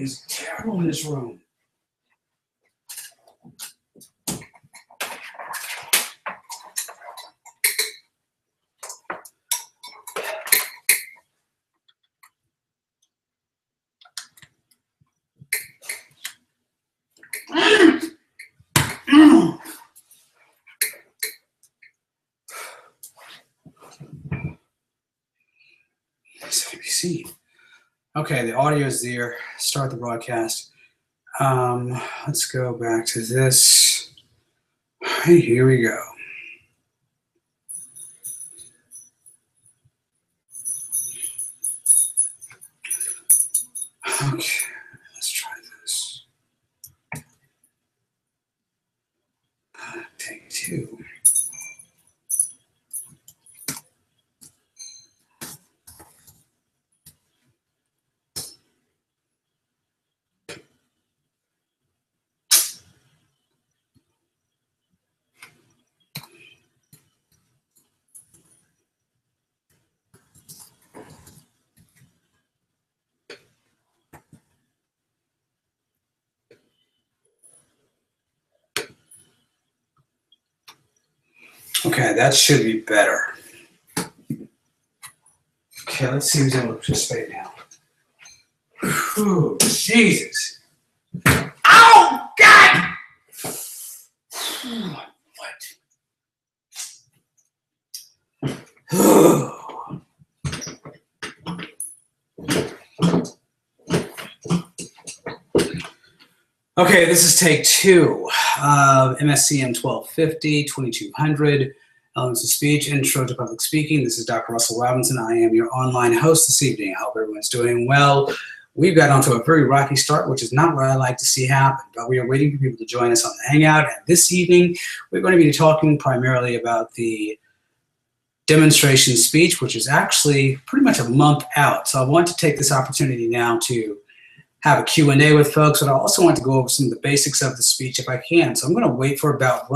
is terrible in this room. Okay, the audio is there. Start the broadcast. Let's go back to this. Hey, here we go. Okay, let's try this. Take two. Okay, that should be better. Okay, let's see who's able to participate now. Whew, Jesus. Oh, God! What? Okay, this is take two of Mscm 1250, 2200, Elements of Speech, Intro to Public Speaking. This is Dr. Russell Robinson. I am your online host this evening. I hope everyone's doing well. We've got onto a very rocky start, which is not what I like to see happen, but we are waiting for people to join us on the Hangout. And this evening, we're going to be talking primarily about the demonstration speech, which is actually pretty much a month out. So I want to take this opportunity now to have a Q&A with folks, but I also want to go over some of the basics of the speech if I can. So I'm going to wait for about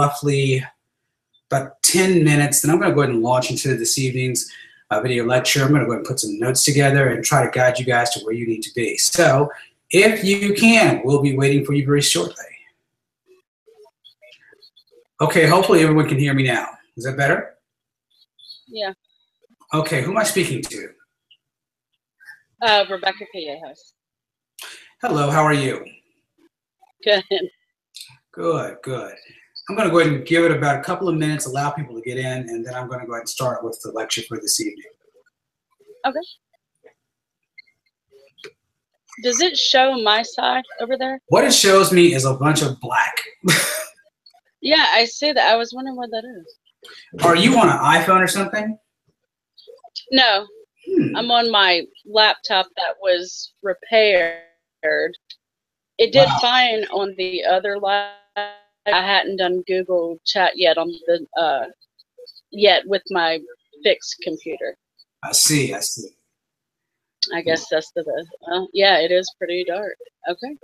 10 minutes, then I'm going to go ahead and launch into this evening's video lecture. I'm going to go ahead and put some notes together and try to guide you guys to where you need to be. So if you can, we'll be waiting for you very shortly. Okay, hopefully everyone can hear me now. Is that better? Yeah. Okay, who am I speaking to? Rebecca Callejas. Hello, how are you? Good. Good, good. I'm going to go ahead and give it about a couple of minutes, allow people to get in, and then I'm going to go ahead and start with the lecture for this evening. Okay. Does it show my side over there? What it shows me is a bunch of black. Yeah, I see that. I was wondering what that is. Are you on an iPhone or something? No. I'm on my laptop that was repaired. It did fine on the other laptop. I hadn't done Google Chat yet on the with my fixed computer. I see, I see. I guess that's yeah, it is pretty dark. Okay.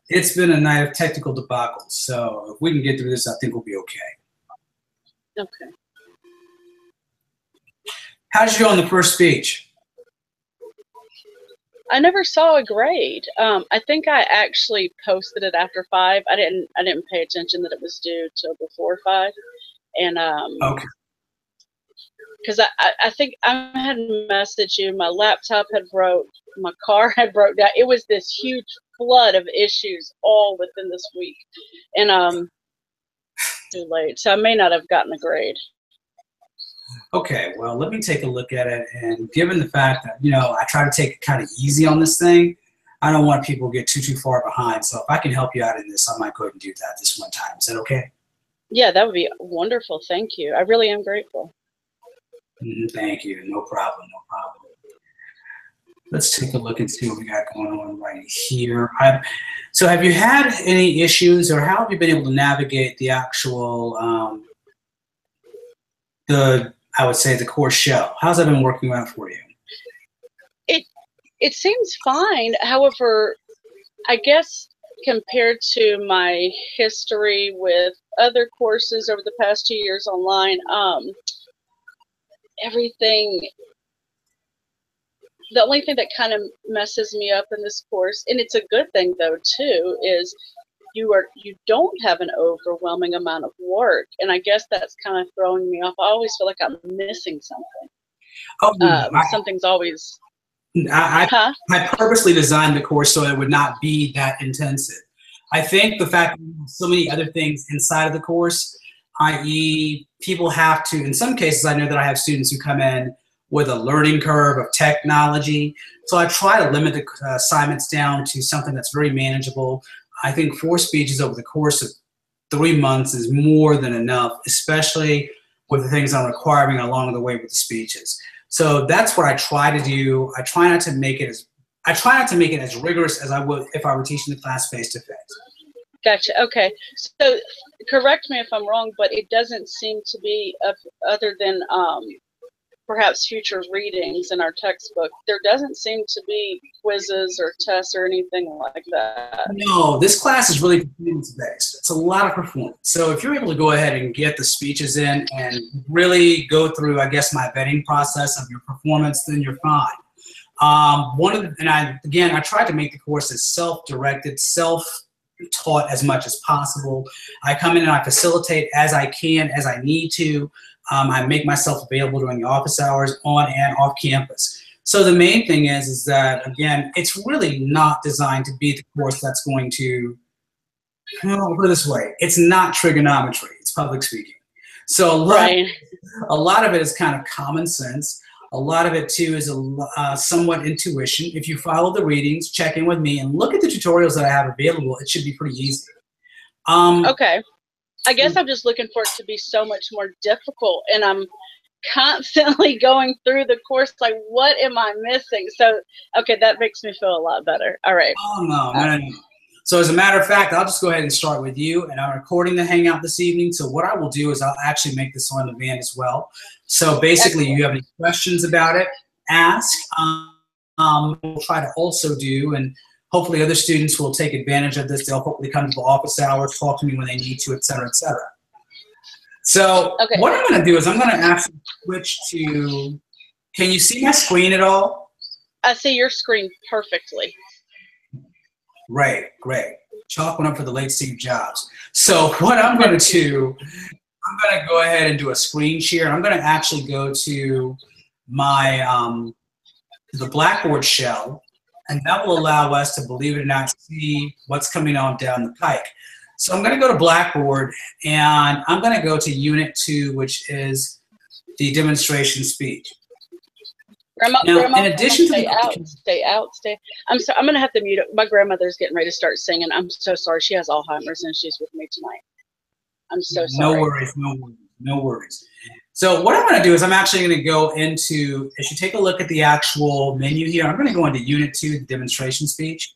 It's been a night of technical debacle, so if we can get through this, I think we'll be okay. Okay. How did you go on the first speech? I never saw a grade. I think I actually posted it after 5. I didn't pay attention that it was due till before 5, and okay. Because I think I had messaged you. My laptop had broke. My car had broke down. It was this huge flood of issues all within this week, and too late. So I may not have gotten a grade. Okay, well, let me take a look at it. And given the fact that, you know, I try to take it kind of easy on this thing, I don't want people to get too far behind. So if I can help you out in this, I might go ahead and do that this one time. Is that okay? Yeah, that would be wonderful. Thank you. I really am grateful. Thank you. No problem. No problem. Let's take a look and see what we got going on right here. So have you had any issues, or how have you been able to navigate the actual, I would say the core show? How's that been working out for you? It seems fine. However, I guess compared to my history with other courses over the past 2 years online, everything the only thing that kind of messes me up in this course, and it's a good thing though too, is you don't have an overwhelming amount of work, and I guess that's kind of throwing me off. I always feel like I'm missing something. Something's always. I purposely designed the course so it would not be that intensive. I think the fact that we have so many other things inside of the course, i.e., people have to, in some cases, I know that I have students who come in with a learning curve of technology. So I try to limit the assignments down to something that's very manageable. I think 4 speeches over the course of 3 months is more than enough, especially with the things I'm requiring along the way with the speeches. So that's what I try to do. I try not to make it as rigorous as I would if I were teaching the class face-to-face. Gotcha. Okay. So correct me if I'm wrong, but it doesn't seem to be, other than perhaps future readings in our textbook, there doesn't seem to be quizzes or tests or anything like that. No, this class is really performance-based. It's a lot of performance. So if you're able to go ahead and get the speeches in and really go through, I guess, my vetting process of your performance, then you're fine. I tried to make the course as self-directed, self-taught as much as possible. I come in and I facilitate as I can, as I need to. I make myself available during the office hours, on and off campus. So the main thing is that, again, it's really not designed to be the course that's going to, put it this way, it's not trigonometry, it's public speaking. So a lot of it is kind of common sense. A lot of it, too, is somewhat intuition. If you follow the readings, check in with me, and look at the tutorials that I have available, it should be pretty easy. Okay. I guess I'm just looking for it to be so much more difficult, and I'm constantly going through the course like, what am I missing? So, okay, that makes me feel a lot better. All right. Oh, no. So as a matter of fact, I'll just go ahead and start with you, and I'm recording the Hangout this evening. So what I will do is I'll actually make this on demand as well. So basically, if you have any questions about it, ask. We'll try to also do, and hopefully other students will take advantage of this. They'll hopefully come to the office hours, talk to me when they need to, et cetera, et cetera. So what I'm going to do is I'm going to actually switch to, can you see my screen at all? I see your screen perfectly. Great. Chalk one up for the late Steve Jobs. So what I'm going to do, I'm going to go ahead and do a screen share. I'm going to actually go to my the Blackboard shell, and that will allow us to, believe it or not, see what's coming on down the pike. So I'm going to go to Blackboard, and I'm going to go to Unit 2, which is the demonstration speech. Grandma, in addition to stay out. I'm sorry, I'm going to have to mute it. My grandmother's getting ready to start singing. I'm so sorry. She has Alzheimer's, and she's with me tonight. I'm so sorry. No worries. So what I'm going to do is I'm actually going to go into, as you take a look at the actual menu here, I'm going to go into Unit 2, the demonstration speech.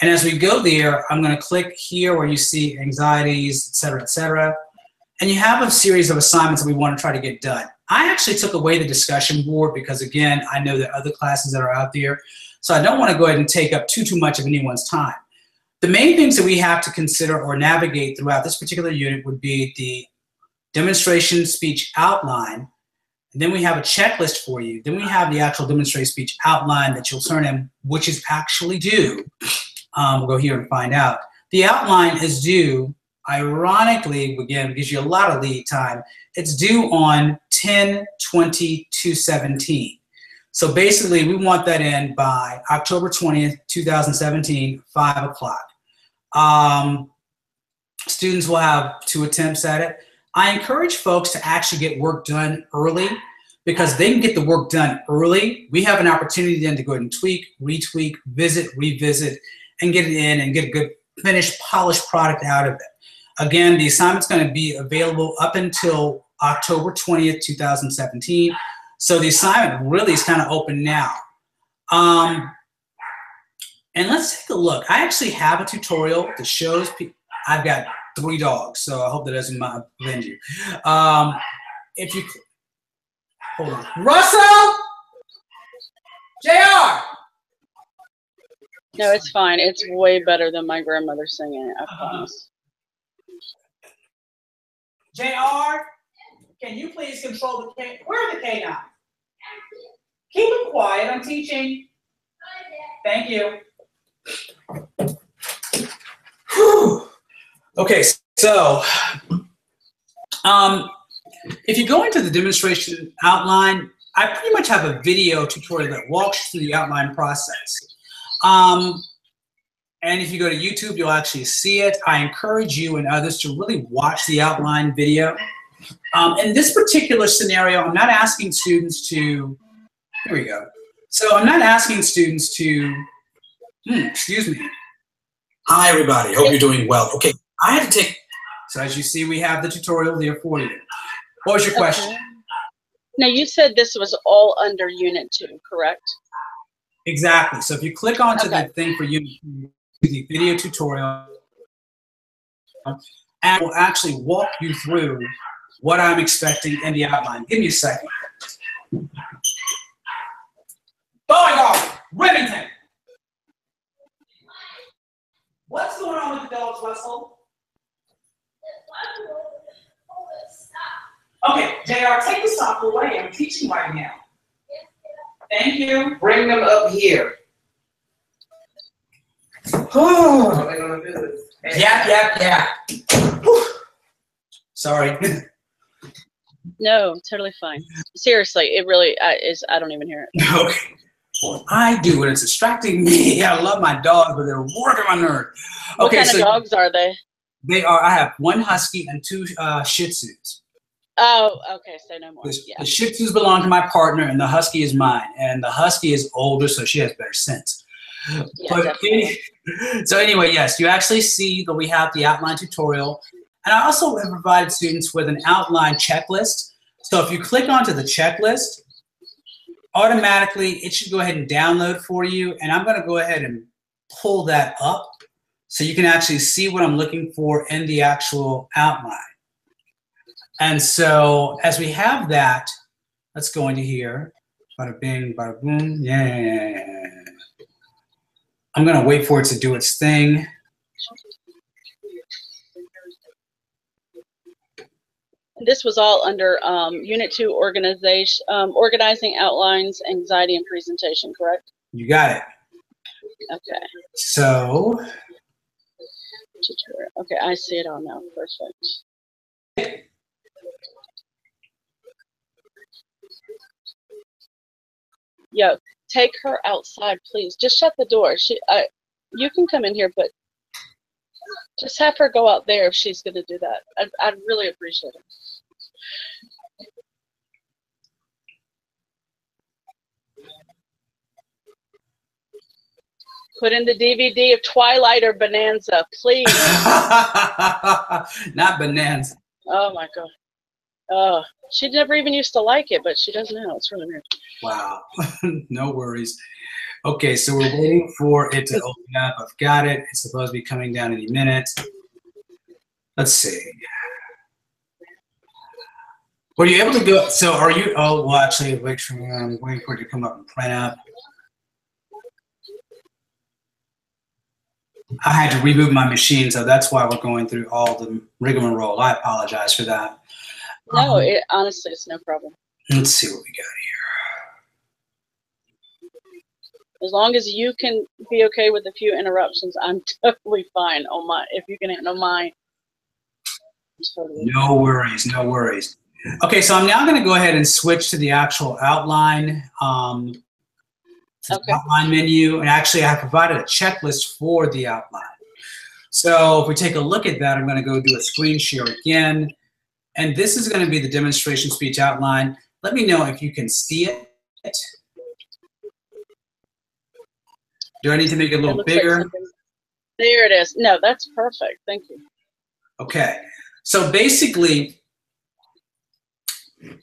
And as we go there, I'm going to click here where you see anxieties, et cetera, and you have a series of assignments that we want to try to get done. I actually took away the discussion board because, again, I know there are other classes that are out there, so I don't want to go ahead and take up too much of anyone's time. The main things that we have to consider or navigate throughout this particular unit would be the demonstration speech outline, and then we have a checklist for you. Then we have the actual demonstration speech outline that you'll turn in, which is actually due. We'll go here and find out. The outline is due, ironically, again, gives you a lot of lead time. It's due on 10/20/2017. So basically, we want that in by October 20th, 2017, 5 o'clock. Students will have 2 attempts at it. I encourage folks to actually get work done early, because they can get the work done early. We have an opportunity then to go ahead and tweak, retweak, visit, revisit, and get it in and get a good finished, polished product out of it. Again, the assignment's going to be available up until October 20th, 2017. So the assignment really is kind of open now. And let's take a look. I actually have a tutorial that shows people. I've got 3 dogs, so I hope that doesn't offend you. If you hold on, Russell, JR. No, it's fine. It's way better than my grandmother singing it, I promise. JR, can you please control the K? Where are the canines? Keep it quiet. I'm teaching. Thank you. Whew. Okay, so if you go into the demonstration outline, I pretty much have a video tutorial that walks through the outline process. And if you go to YouTube, you'll actually see it. I encourage you and others to really watch the outline video. In this particular scenario, I'm not asking students to, here we go. So I'm not asking students to, excuse me. Hi, everybody. Hope you're doing well. Okay, I have to take, so as you see, we have the tutorial there for you. What was your question? Now, you said this was all under Unit 2, correct? Exactly. So if you click onto the thing for Unit 2, the video tutorial, and we'll actually walk you through what I'm expecting in the outline. Give me a second. Going off, Remington. What's going on with the dogs, Russell? Okay, JR, take the sock away. I'm teaching right now. Thank you. Bring them up here. Yeah. Sorry. No, totally fine. Seriously, it really is. I don't even hear it. Okay. Well, I do, and it's distracting me. I love my dogs, but they're working my nerves. Okay, what kind of dogs are they? They are. I have one husky and two Shih Tzus. Oh, okay. Say no more. The Shih Tzus belong to my partner, and the husky is mine. And the husky is older, so she has better sense. Yeah, So anyway, yes, you actually see that we have the outline tutorial. And I also have provided students with an outline checklist. So if you click onto the checklist, automatically it should go ahead and download for you. And I'm going to go ahead and pull that up so you can actually see what I'm looking for in the actual outline. And so as we have that, let's go into here. Bada bing, bada boom. Yeah. I'm going to wait for it to do its thing. This was all under Unit 2 organization, organizing outlines, anxiety, and presentation, correct? You got it. Okay. So. Okay, I see it all now. Perfect. Yo, take her outside, please. Just shut the door. You can come in here, but just have her go out there if she's going to do that. I'd really appreciate it. Put in the DVD of Twilight or Bonanza, please. Not Bonanza. Oh my God. Oh, she never even used to like it, but she does now. It's really weird. Wow. No worries. Okay, so we're waiting for it to open up. I've got it. It's supposed to be coming down any minute. Let's see. Were you able to go? So are you? Oh, well, actually, wait for me. I'm waiting for it to come up and print up. I had to reboot my machine, so that's why we're going through all the rigmarole. I apologize for that. No, honestly, it's no problem. Let's see what we got here. As long as you can be okay with a few interruptions, I'm totally fine on my. If you can handle mine. Totally no worries, no worries. Okay, so I'm now going to go ahead and switch to the actual outline. Outline menu, and actually I have provided a checklist for the outline. So if we take a look at that, I'm going to go do a screen share again, and this is going to be the demonstration speech outline. Let me know if you can see it. Do I need to make it a little bigger? Like there it is. No, that's perfect. Thank you. Okay, so basically,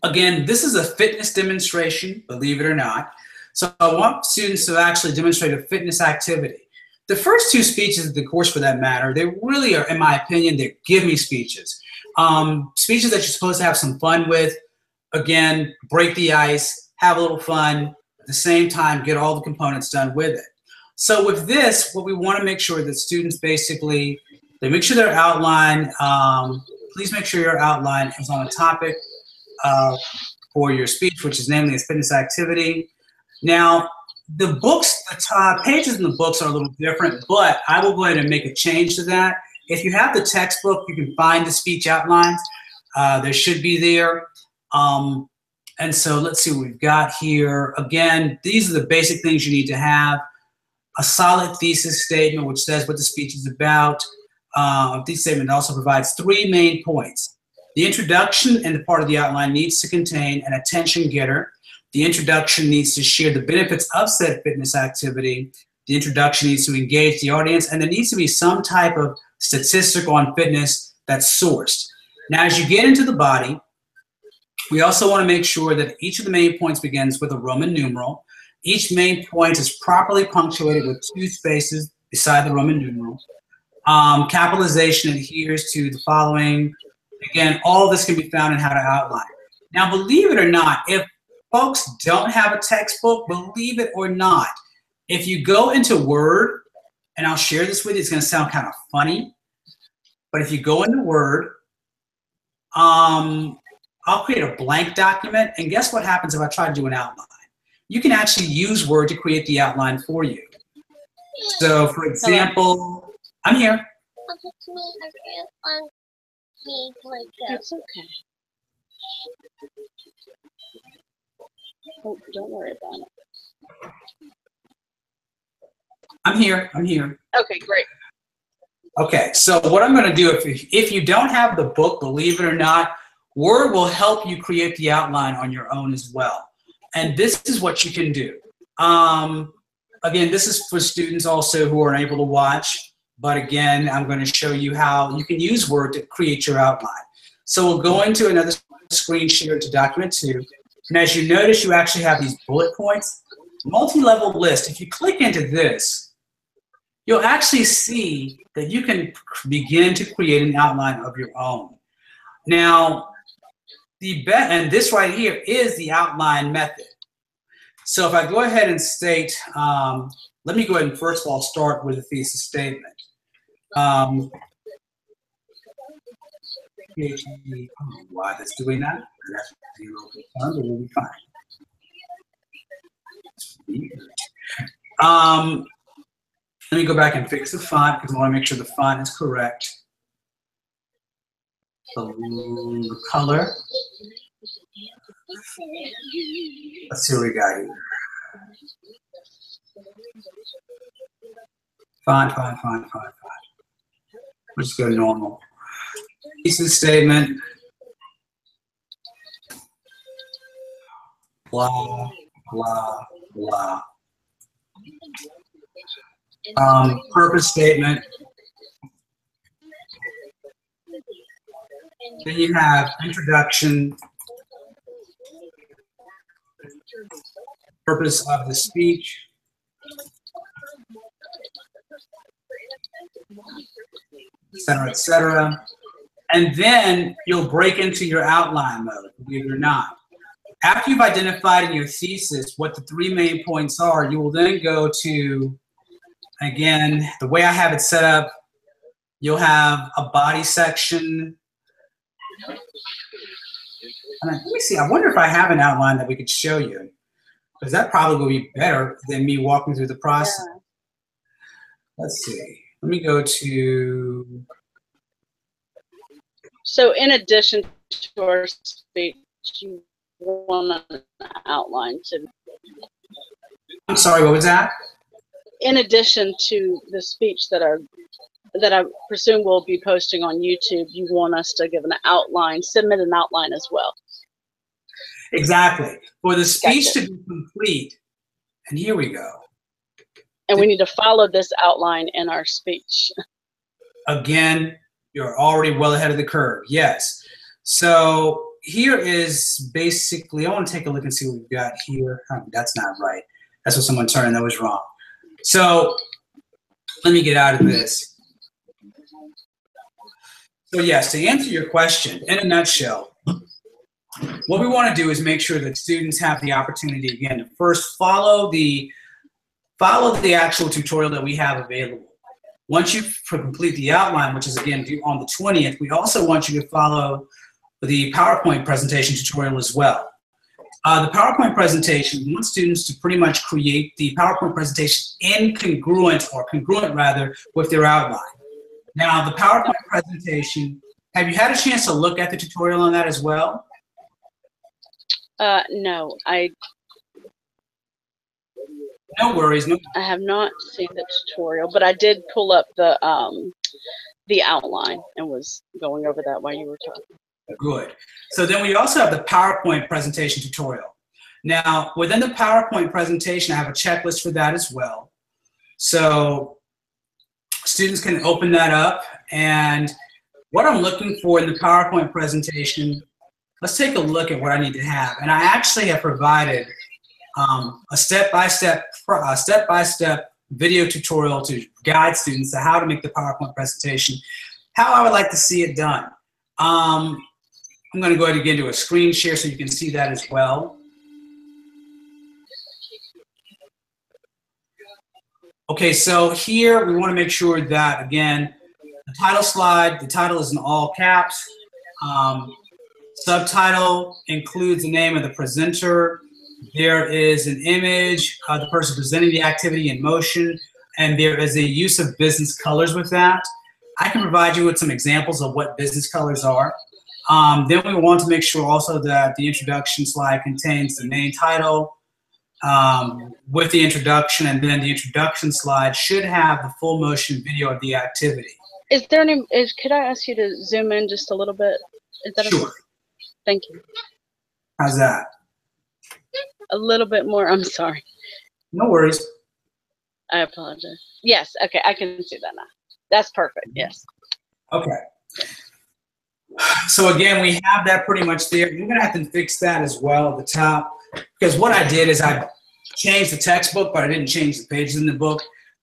again, this is a fitness demonstration, believe it or not. So I want students to actually demonstrate a fitness activity. The first two speeches of the course, for that matter, they really are, in my opinion, they're give-me speeches. Speeches that you're supposed to have some fun with. Again, break the ice, have a little fun, at the same time, get all the components done with it. So with this, what we want to make sure that students basically, they make sure their outline, please make sure your outline is on a topic for your speech, which is namely a fitness activity. Now, the books, the top pages in the books are a little different, but I will go ahead and make a change to that. If you have the textbook, you can find the speech outlines. There should be there. And so let's see what we've got here. Again, these are the basic things you need to have. A solid thesis statement, which says what the speech is about. A thesis statement also provides 3 main points. The introduction and the part of the outline needs to contain an attention getter. The introduction needs to share the benefits of said fitness activity. The introduction needs to engage the audience, and there needs to be some type of statistic on fitness that's sourced. Now, as you get into the body, we also want to make sure that each of the main points begins with a Roman numeral. Each main point is properly punctuated with 2 spaces beside the Roman numeral. Capitalization adheres to the following. Again, all of this can be found in how to outline. Now, believe it or not, if folks don't have a textbook, believe it or not, if you go into Word, and I'll share this with you, it's going to sound kind of funny, but if you go into Word, I'll create a blank document, and guess what happens if I try to do an outline? You can actually use Word to create the outline for you. So, for example, hello. I'm here. That's okay. Oh, don't worry about it. I'm here. I'm here. Okay, great. Okay, so what I'm going to do, if you don't have the book, believe it or not, Word will help you create the outline on your own as well. And this is what you can do. Again, this is for students also who are unable to watch. But again, I'm going to show you how you can use Word to create your outline. So we'll go into another screen share to document 2. And as you notice, you actually have these bullet points. Multi-level list. If you click into this, you'll actually see that you can begin to create an outline of your own. Now, and this right here is the outline method. So if I go ahead and state, let me go ahead and first of all start with a thesis statement. PhD, I don't know why that's doing that. That's a little bit fun, but we'll be fine. Let me go back and fix the font because I want to make sure the font is correct. The color. Let's see what we got here. Font. Let's go normal. Thesis statement. Blah, blah, blah. Purpose statement. Then you have introduction, purpose of the speech, et cetera. And then you'll break into your outline mode, believe it or not. After you've identified in your thesis what the 3 main points are, you will then go to, again, the way I have it set up, you'll have a body section. Let me see, I wonder if I have an outline that we could show you, because that probably will be better than me walking through the process. Yeah. Let's see, let me go to. So in addition to our speech, you want an outline to. I'm sorry, what was that? In addition to the speech that I presume we'll be posting on YouTube, you want us to give an outline, submit an outline as well. Exactly. For the speech to be complete, and here we go. And we need to follow this outline in our speech. Again, you're already well ahead of the curve. Yes. So here is basically, I want to take a look and see what we've got here. Oh, that's not right. That's what someone turned in. That was wrong. So let me get out of this. So yes, to answer your question, in a nutshell, what we want to do is make sure that students have the opportunity, again, to first follow the actual tutorial that we have available. Once you complete the outline, which is again due on the 20th, we also want you to follow the PowerPoint presentation tutorial as well. the PowerPoint presentation, we want students to pretty much create the PowerPoint presentation congruent rather, with their outline. Now, the PowerPoint presentation, have you had a chance to look at the tutorial on that as well? No, No worries. No. I have not seen the tutorial, but I did pull up the outline and was going over that while you were talking. Good. So then we also have the PowerPoint presentation tutorial. Now, within the PowerPoint presentation, I have a checklist for that as well. So students can open that up, and what I'm looking for in the PowerPoint presentation, let's take a look at what I need to have. And I actually have provided a step-by-step video tutorial to guide students to how to make the PowerPoint presentation, how I would like to see it done. I'm going to go ahead and get into a screen share so you can see that as well. Okay, so here we want to make sure that, again, the title slide, the title is in all caps. Subtitle includes the name of the presenter. There is an image of the person presenting the activity in motion, and there is a use of business colors with that. I can provide you with some examples of what business colors are. Then we want to make sure also that the introduction slide contains the main title with the introduction, and then the introduction slide should have the full motion video of the activity. Is there any, could I ask you to zoom in just a little bit? Is that sure. Okay? Thank you. How's that? A little bit more, I'm sorry. No worries. I apologize. Yes, okay, I can see that now. That's perfect, yes. Okay. So again, we have that pretty much there. You're gonna have to fix that as well at the top, because what I did is I changed the textbook, but I didn't change the pages in the book.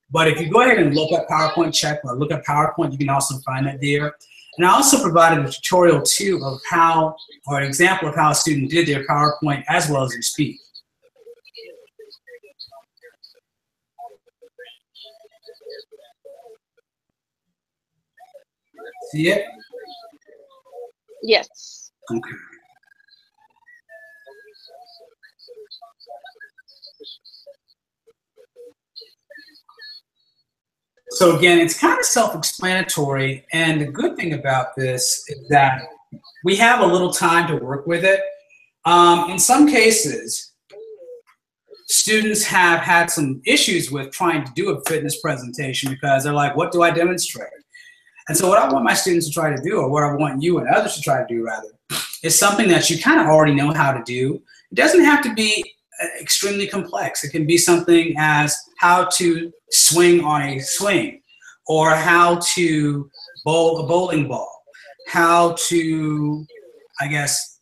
But if you go ahead and look at PowerPoint check or look at PowerPoint, you can also find that there. And I also provided a tutorial too of how, or an example of how a student did their PowerPoint as well as their speech. See it? Yes. Okay. So again, it's kind of self-explanatory, and the good thing about this is that we have a little time to work with it. In some cases, students have had some issues with trying to do a fitness presentation because they're like, what do I demonstrate? And so what I want my students to try to do, or what I want you and others to try to do rather, is something that you kind of already know how to do. It doesn't have to be extremely complex. It can be something as how to swing on a swing, or how to bowl a bowling ball, how to, I guess,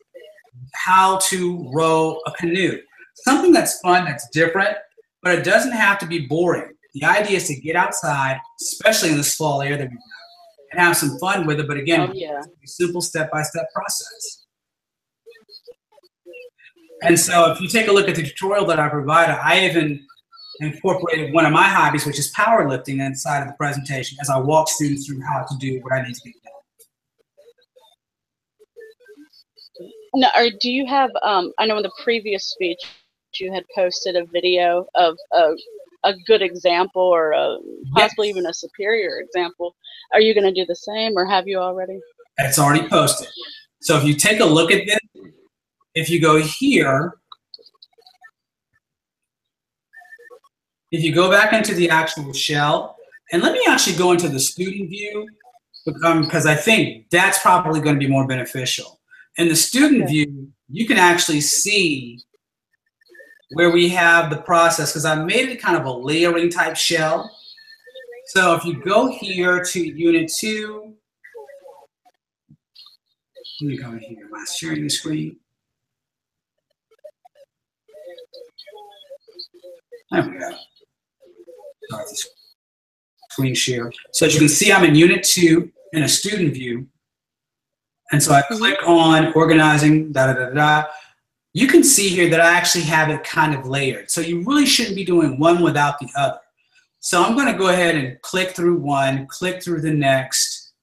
how to row a canoe. Something that's fun, that's different, but it doesn't have to be boring. The idea is to get outside, especially in this fall air that we have, and have some fun with it, but again, it's a simple step-by-step process. And so if you take a look at the tutorial that I provided, I even incorporated one of my hobbies, which is powerlifting, inside of the presentation as I walk students through how to do what I need to get done. Now, do you have, I know in the previous speech you had posted a video of a good example, or possibly even a superior example. Are you going to do the same, or have you already? It's already posted. So if you take a look at this, if you go here, if you go back into the actual shell, and let me actually go into the student view, because I think that's probably going to be more beneficial. In the student view, you can actually see where we have the process, because I made it kind of a layering type shell. So if you go here to Unit 2, let me go in here, am I sharing the screen? There we go. Start the screen share. So as you can see, I'm in Unit 2 in a student view. And so I click on organizing, You can see here that I actually have it kind of layered. So you really shouldn't be doing one without the other. So I'm going to go ahead and click through one, click through the next.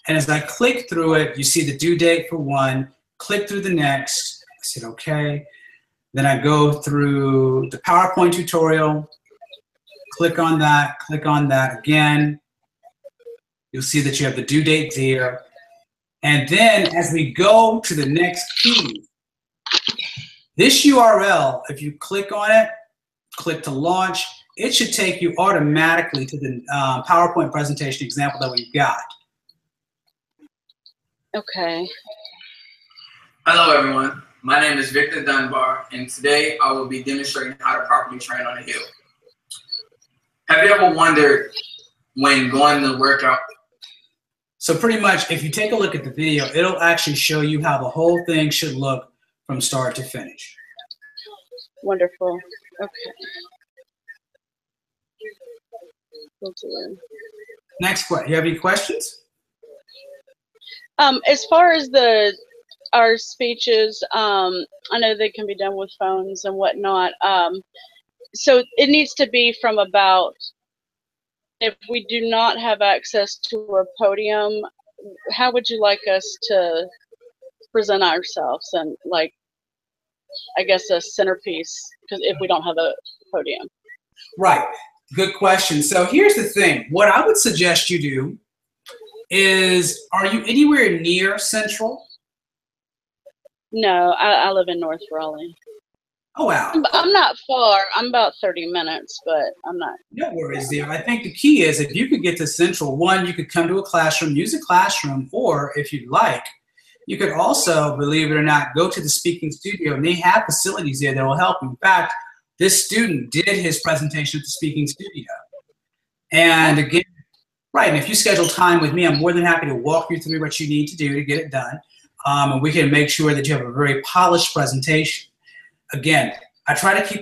And as I click through it, you see the due date for one, click through the next, Just hit OK. Then I go through the PowerPoint tutorial, click on that again. You'll see that you have the due date there. And then as we go to the next key, this URL, if you click on it, click to launch, it should take you automatically to the PowerPoint presentation example that we've got. Okay. Hello everyone, my name is Victor Dunbar, and today I will be demonstrating how to properly train on a hill. Have you ever wondered when going to the workout? So pretty much, if you take a look at the video, it'll actually show you how the whole thing should look from start to finish. Wonderful. Okay. Next question. You have any questions? As far as our speeches, I know they can be done with phones and whatnot. So it needs to be from about, if we do not have access to a podium, how would you like us to present ourselves, and like, I guess a centerpiece, because if we don't have a podium. Right. Good question. So here's the thing. What I would suggest you do is, are you anywhere near Central? No, I live in North Raleigh. Oh, wow. I'm not far. I'm about 30 minutes, but I'm not. No worries there. I think the key is, if you could get to Central, one, you could come to a classroom, use a classroom, or if you'd like, you could also, believe it or not, go to the speaking studio, and they have facilities there that will help you. In fact, this student did his presentation at the speaking studio. And again, right, and if you schedule time with me, I'm more than happy to walk you through what you need to do to get it done. And we can make sure that you have a very polished presentation. Again, I try to keep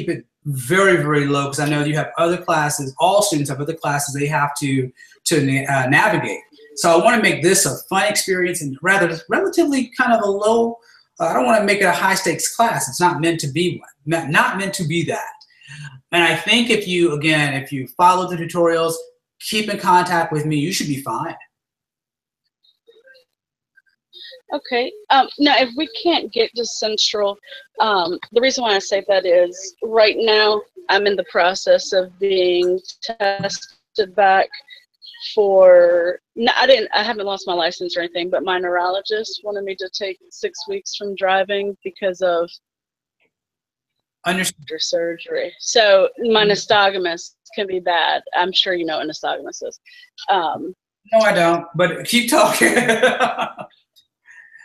it very, very low, because I know you have other classes, all students have other classes they have to navigate. So I want to make this a fun experience, and rather relatively kind of a low, I don't want to make it a high stakes class. It's not meant to be one, not meant to be that. And I think if you follow the tutorials, keep in contact with me, you should be fine. Okay. Now, if we can't get to Central, the reason why I say that is right now I'm in the process of being tested back for. No, I haven't lost my license or anything, but my neurologist wanted me to take 6 weeks from driving because of surgery. So my nystagmus can be bad. I'm sure you know what nystagmus is. No, I don't. But keep talking.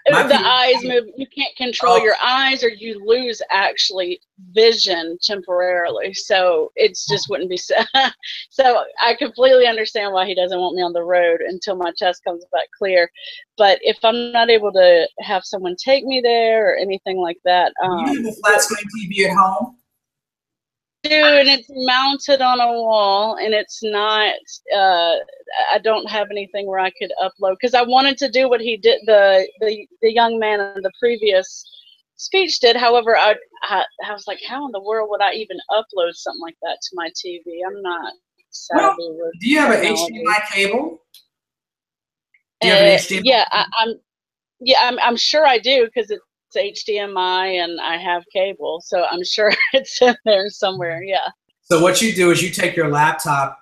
The eyes move. You can't control your eyes, or you lose actually vision temporarily. So it's just wouldn't be so. So I completely understand why he doesn't want me on the road until my test comes back clear. But if I'm not able to have someone take me there or anything like that, you have a flat screen TV at home? and it's mounted on a wall, and it's not. I don't have anything where I could upload, because I wanted to do what he did, the young man in the previous speech did. However, I was like, how in the world would I even upload something like that to my TV? I'm not savvy with. Do you have an HDMI cable? Do you have an HDMI? Yeah, I'm sure I do, because it's HDMI and I have cable, so I'm sure it's in there somewhere. Yeah. So what you do is you take your laptop,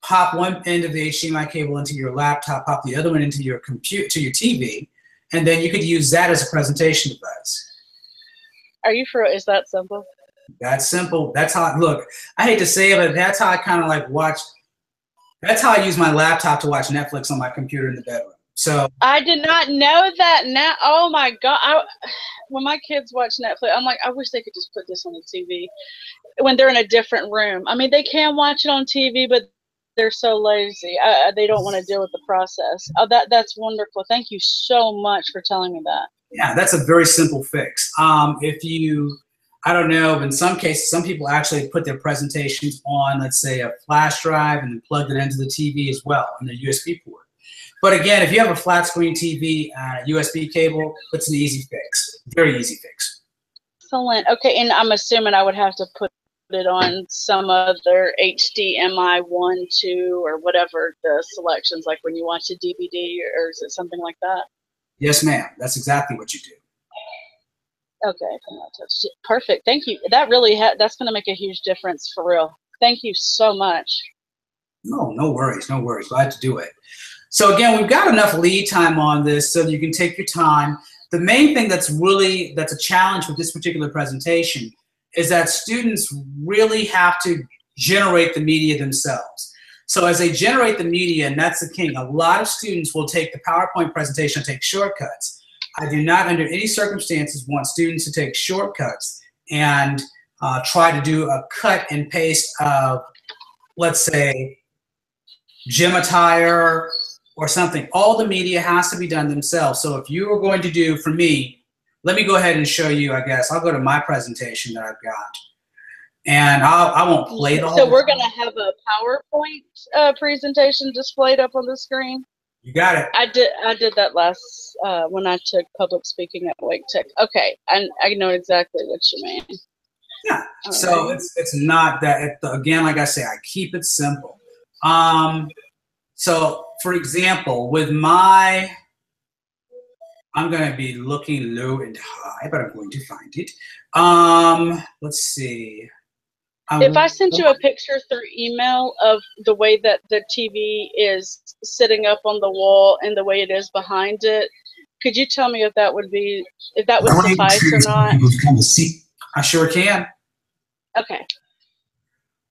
pop one end of the HDMI cable into your laptop, pop the other one into your your TV, and then you could use that as a presentation device. Are you for? Is that simple? That's simple. That's how look. I hate to say it, but that's how I kind of like watch. That's how I use my laptop to watch Netflix on my computer in the bedroom. So I did not know that. Now, oh my God! When my kids watch Netflix, I'm like, I wish they could just put this on the TV when they're in a different room. I mean, they can watch it on TV, but they're so lazy. They don't want to deal with the process. Oh, that's wonderful. Thank you so much for telling me that. Yeah, that's a very simple fix. If you, I don't know, in some cases, some people actually put their presentations on, let's say, a flash drive and then plug it into the TV as well on the USB port. But again, if you have a flat screen TV and a USB cable, it's an easy fix. Very easy fix. Excellent. Okay, and I'm assuming I would have to put it on some other HDMI 1, 2, or whatever the selections, like when you watch a DVD, or is it something like that? Yes, ma'am. That's exactly what you do. Okay, I cannot touch it. Perfect. Thank you. That really that's going to make a huge difference for real. Thank you so much. No, no worries, no worries. Glad to do it. So again, we've got enough lead time on this so you can take your time. The main thing that's a challenge with this particular presentation is that students really have to generate the media themselves. So as they generate the media, and that's the king, a lot of students will take the PowerPoint presentation and take shortcuts. I do not, under any circumstances, want students to take shortcuts and try to do a cut and paste of, let's say, gym attire or something. All the media has to be done themselves. So if you are going to do, for me, let me go ahead and show you, I guess. I'll go to my presentation that I've got. And I won't play the whole So we're going to have a PowerPoint presentation displayed up on the screen? You got it. I did that last when I took public speaking at Wake Tech. Okay, I know exactly what you mean. Yeah. So it's not that. Again, like I say, I keep it simple. So for example, with my, I'm going to be looking low and high, but I'm going to find it. Let's see. If I sent you a picture through email of the way that the TV is sitting up on the wall and the way it is behind it, could you tell me if that would suffice or not? I sure can. Okay.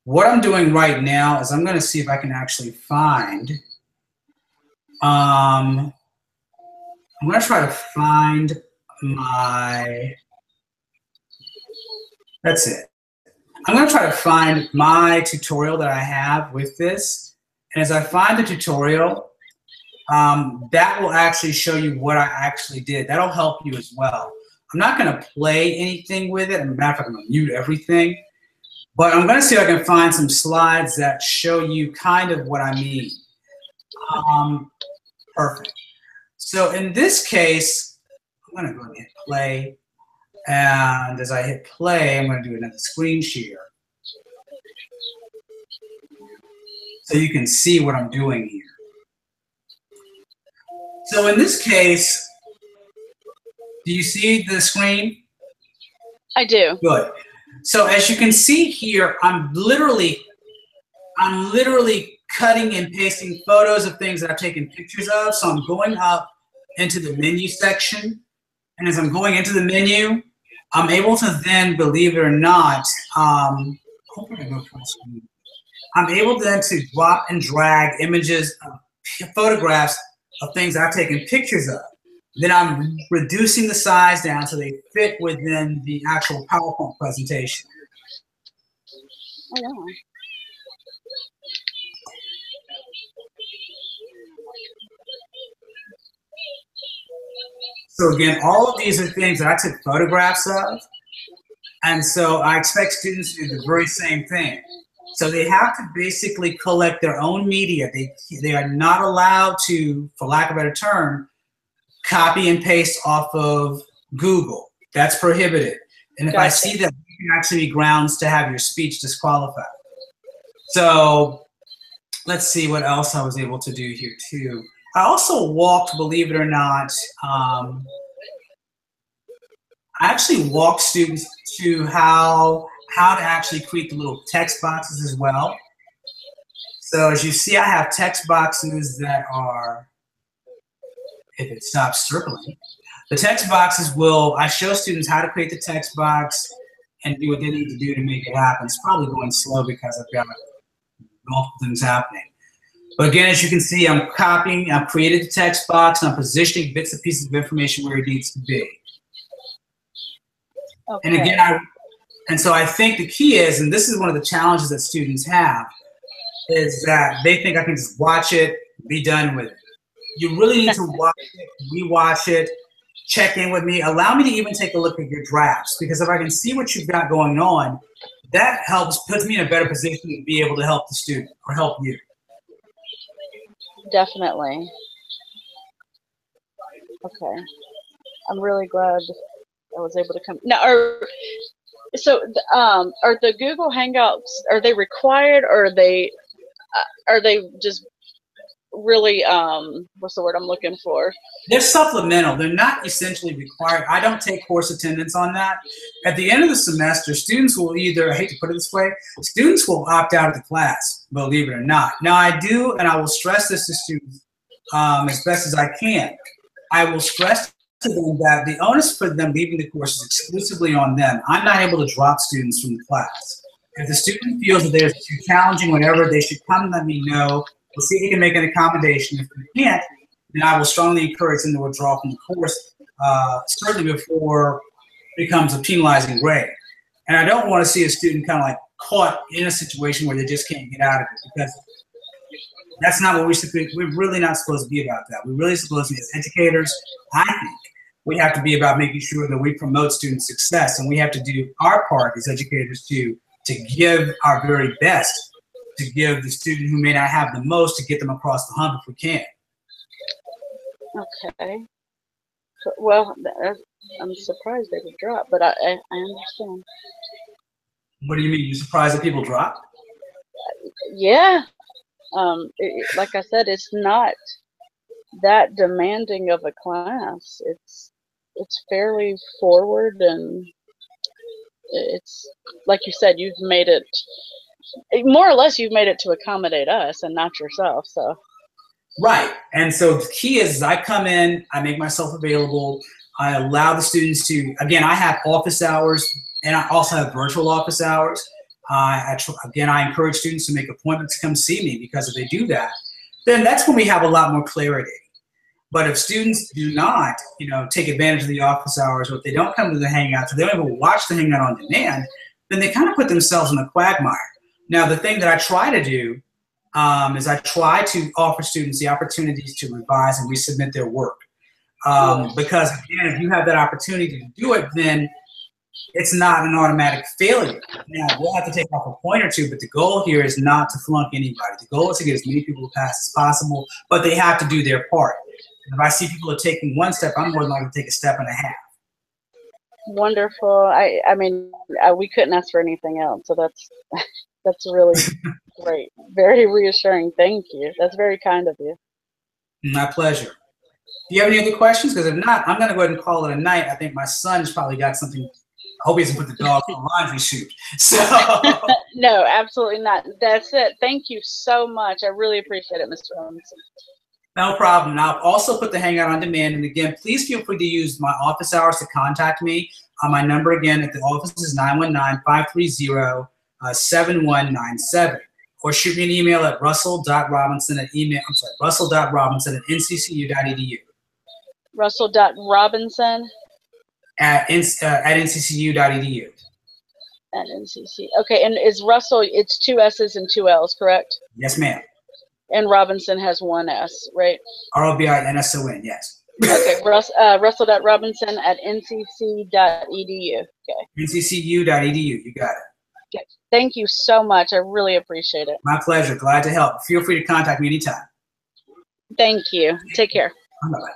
What I'm doing right now is I'm going to see if I can actually find. I'm going to try to find my. That's it. I'm going to try to find my tutorial that I have with this. And as I find the tutorial, that will actually show you what I actually did. That'll help you as well. I'm not going to play anything with it. As a matter of fact, I'm going to mute everything. But I'm going to see if I can find some slides that show you kind of what I mean. Perfect. So in this case, I'm going to go ahead and hit play. And as I hit play, I'm going to do another screen share. So you can see what I'm doing here. So in this case, do you see the screen? I do. Good. So as you can see here, I'm literally cutting and pasting photos of things that I've taken pictures of. So I'm going up into the menu section. And as I'm going into the menu, I'm able to then, believe it or not, I'm able then to drop and drag images, photographs of things I've taken pictures of. Then I'm reducing the size down so they fit within the actual PowerPoint presentation. Oh, wow. So again, all of these are things that I took photographs of. And so I expect students to do the very same thing. So they have to basically collect their own media. They are not allowed to, for lack of a better term, copy and paste off of Google. That's prohibited. And if I see that, there can actually be grounds to have your speech disqualified. So let's see what else I was able to do here too. I also walked, believe it or not, I actually walked students to how to actually create the little text boxes as well. So as you see, I have text boxes that are, if it stops circling, the text boxes I show students how to create the text box and do what they need to do to make it happen. It's probably going slow because I've got multiple things happening. But again, as you can see, I'm copying, I've created the text box, and I'm positioning bits and pieces of information where it needs to be. Okay. And again, so I think the key is, and this is one of the challenges that students have, is that they think I can just watch it, be done with it. You really need to watch it, rewatch it, check in with me, allow me to even take a look at your drafts, because if I can see what you've got going on, that puts me in a better position to be able to help the student or help you. Definitely. Okay. I'm really glad I was able to come. Now, are the Google Hangouts, are they required, or are they just really, what's the word I'm looking for? They're supplemental. They're not essentially required. I don't take course attendance on that. At the end of the semester, students will either, I hate to put it this way, students will opt out of the class, believe it or not. Now I do, and I will stress this to students as best as I can. I will stress to them that the onus for them leaving the course is exclusively on them. I'm not able to drop students from the class. If the student feels that they're too challenging, whatever, they should come and let me know. We'll see if we can make an accommodation. If we can't, then I will strongly encourage them to withdraw from the course, certainly before it becomes a penalizing grade. And I don't want to see a student kind of like caught in a situation where they just can't get out of it, because that's not what we're really not supposed to be about that. We're really supposed to be, as educators, I think, we have to be about making sure that we promote student success, and we have to do our part as educators to give our very best to give the student who may not have the most, to get them across the hump if we can. Okay. Well, I'm surprised they would drop, but I understand. What do you mean? You're surprised that people drop? Yeah. Like I said, it's not that demanding of a class. It's fairly forward, and it's like you said, you've made it more or less. You've made it to accommodate us and not yourself. So. Right. And so the key is I come in, I make myself available. I allow the students to, again, I have office hours, and I also have virtual office hours. Again, I encourage students to make appointments to come see me, because if they do that, then that's when we have a lot more clarity. But if students do not, take advantage of the office hours, or if they don't come to the Hangout, or they don't even watch the Hangout on demand, then they kind of put themselves in a quagmire. Now, the thing that I try to do is I try to offer students the opportunities to revise and resubmit their work. Because, again, if you have that opportunity to do it, then it's not an automatic failure. Now, we'll have to take off a point or two, but the goal here is not to flunk anybody. The goal is to get as many people to pass as possible, but they have to do their part. And if I see people are taking one step, I'm more than likely to take a step and a half. Wonderful. I mean, we couldn't ask for anything else, so that's really great. Very reassuring. Thank you. That's very kind of you. My pleasure. Do you have any other questions? Because if not, I'm going to go ahead and call it a night. I think my son's probably got something. I hope he doesn't put the dog on the laundry chute. So. No, absolutely not. That's it. Thank you so much. I really appreciate it, Mr. Robinson. No problem. And I'll also put the Hangout on demand. And again, please feel free to use my office hours to contact me. My number again at the office is 919-530-7197. Or shoot me an email at russell.robinson@nccu.edu. Russell.Robinson at nccu.edu. At NCC. Okay, and is Russell, it's 2 S's and 2 L's, correct? Yes, ma'am. And Robinson has 1 S, right? ROBINSON, yes. Okay, Russell.Robinson at ncc.edu. Okay. nccu.edu, you got it. Okay. Thank you so much. I really appreciate it. My pleasure. Glad to help. Feel free to contact me anytime. Thank you. Take care. Bye-bye.